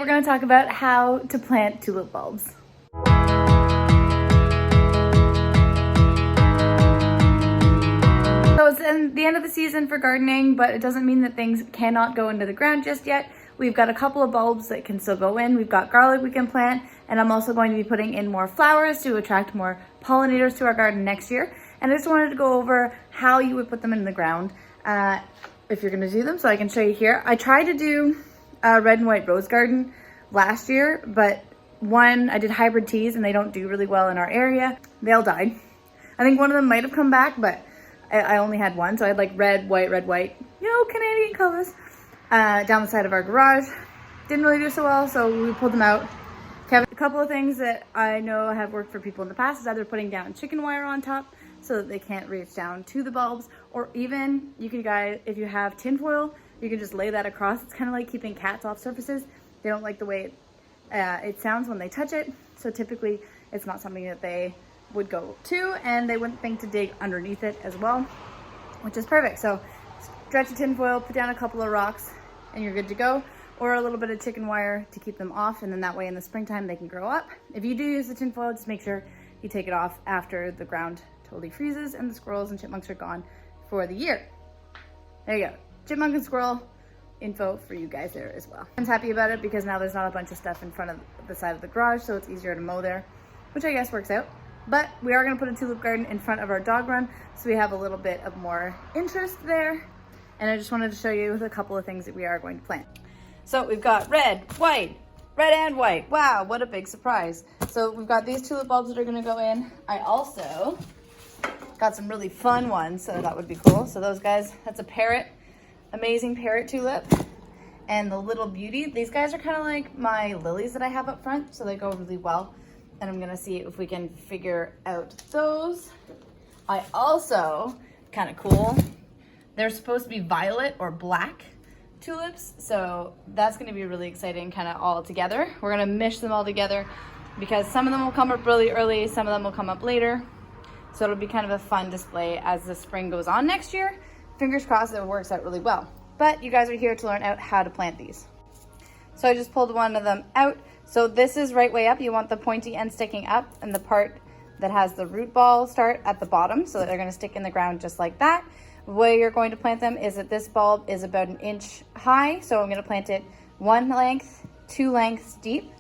We're going to talk about how to plant tulip bulbs. So it's in the end of the season for gardening, but it doesn't mean that things cannot go into the ground just yet. We've got a couple of bulbs that can still go in. We've got garlic we can plant, and I'm also going to be putting in more flowers to attract more pollinators to our garden next year. And I just wanted to go over how you would put them in the ground if you're going to do them, so I can show you here. I tried to do a red and white rose garden last year, but I did hybrid teas and they don't do really well in our area. They all died. I think one of them might have come back, but I only had one. So I had like red, white, Canadian colors down the side of our garage. Didn't really do so well, so we pulled them out. A couple of things that I know have worked for people in the past is either putting down chicken wire on top so that they can't reach down to the bulbs, or even you can, if you have tinfoil, you can just lay that across. It's kind of like keeping cats off surfaces. They don't like the way it sounds when they touch it. So typically it's not something that they would go to, and they wouldn't think to dig underneath it as well, which is perfect. So stretch the tinfoil, put down a couple of rocks, and you're good to go. Or a little bit of chicken wire to keep them off, and then that way in the springtime they can grow up. If you do use the tinfoil, just make sure you take it off after the ground totally freezes and the squirrels and chipmunks are gone for the year. There you go. Chipmunk and squirrel info for you guys there as well. I'm happy about it because now there's not a bunch of stuff in front of the side of the garage, so it's easier to mow there, which I guess works out. But we are going to put a tulip garden in front of our dog run, so we have a little bit of more interest there. And I just wanted to show you a couple of things that we are going to plant. So we've got red and white. Wow, what a big surprise. So we've got these tulip bulbs that are going to go in. I also got some really fun ones, so that would be cool. So those guys, that's a parrot, amazing parrot tulip. And the little beauty, these guys are kind of like my lilies that I have up front, so they go really well. And I'm gonna see if we can figure out those. I also, kind of cool, they're supposed to be violet or black tulips, so that's gonna be really exciting, kind of all together. We're gonna mish them all together because some of them will come up really early, some of them will come up later. So it'll be kind of a fun display as the spring goes on next year. Fingers crossed it works out really well. But you guys are here to learn out how to plant these. So I just pulled one of them out. So this is right way up. You want the pointy end sticking up, and the part that has the root ball start at the bottom, so that they're gonna stick in the ground just like that. The way you're going to plant them is that this bulb is about 1 inch high. So I'm gonna plant it 1 length, 2 lengths deep,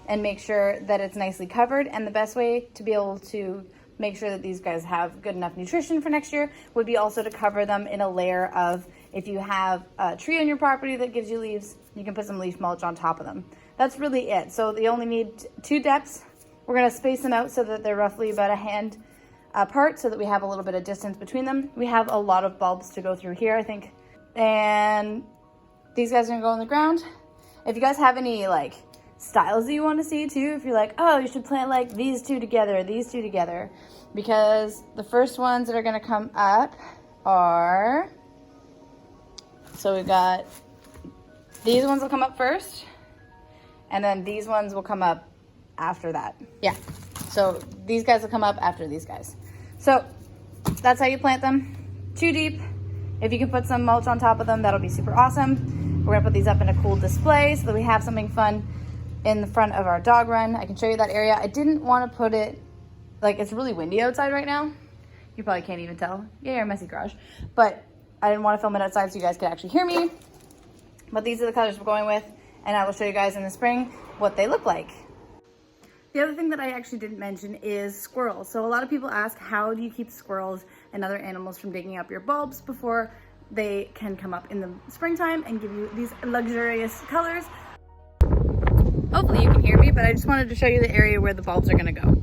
and make sure that it's nicely covered. And the best way to be able to make sure that these guys have good enough nutrition for next year would be also to cover them in a layer of, if you have a tree on your property that gives you leaves, you can put some leaf mulch on top of them. That's really it. So they only need 2 depths. We're gonna space them out so that they're roughly about a hand apart, so that we have a little bit of distance between them. We have a lot of bulbs to go through here, I think. And these guys are gonna go in the ground. If you guys have any like styles that you want to see too, if you're like, oh, you should plant like these two together, because the first ones that are going to come up are, so we've got these ones will come up first, and then these ones will come up after that. Yeah, so these guys will come up after these guys. So that's how you plant them. 2 deep. If you can put some mulch on top of them, that'll be super awesome. We're gonna put these up in a cool display so that we have something fun in the front of our dog run. I can show you that area. I didn't want to put it, like, it's really windy outside right now. You probably can't even tell. Yeah, your messy garage. But I didn't want to film it outside so you guys could actually hear me. But these are the colors we're going with, and I will show you guys in the spring what they look like. The other thing that I actually didn't mention is squirrels. So a lot of people ask, how do you keep squirrels and other animals from digging up your bulbs before they can come up in the springtime and give you these luxurious colors? Hopefully you can hear me, but I just wanted to show you the area where the bulbs are gonna go.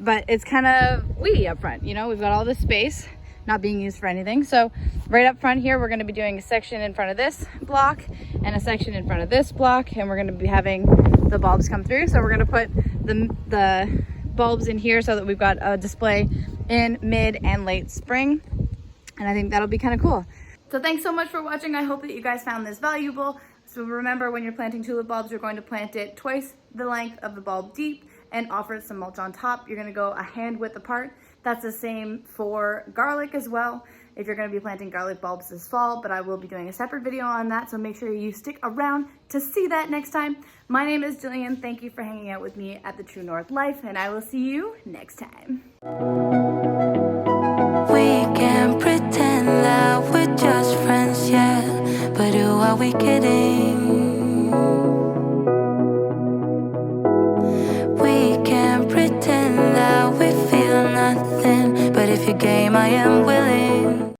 But it's kind of weedy up front, you know, we've got all this space not being used for anything. So right up front here, we're gonna be doing a section in front of this block and a section in front of this block, and we're gonna be having the bulbs come through. So we're gonna put the bulbs in here so that we've got a display in mid and late spring. And I think that'll be kind of cool. So thanks so much for watching. I hope that you guys found this valuable. So remember, when you're planting tulip bulbs, you're going to plant it twice the length of the bulb deep and offer some mulch on top. You're gonna go a hand width apart. That's the same for garlic as well. if you're going to be planting garlic bulbs this fall, but I will be doing a separate video on that, so make sure you stick around to see that next time. My name is Jillian. Thank you for hanging out with me at the True North Life, and I will see you next time. We can pretend that we're just friends, yeah, but who are we kidding? We can pretend that we feel nothing, but if you're game, I am willing.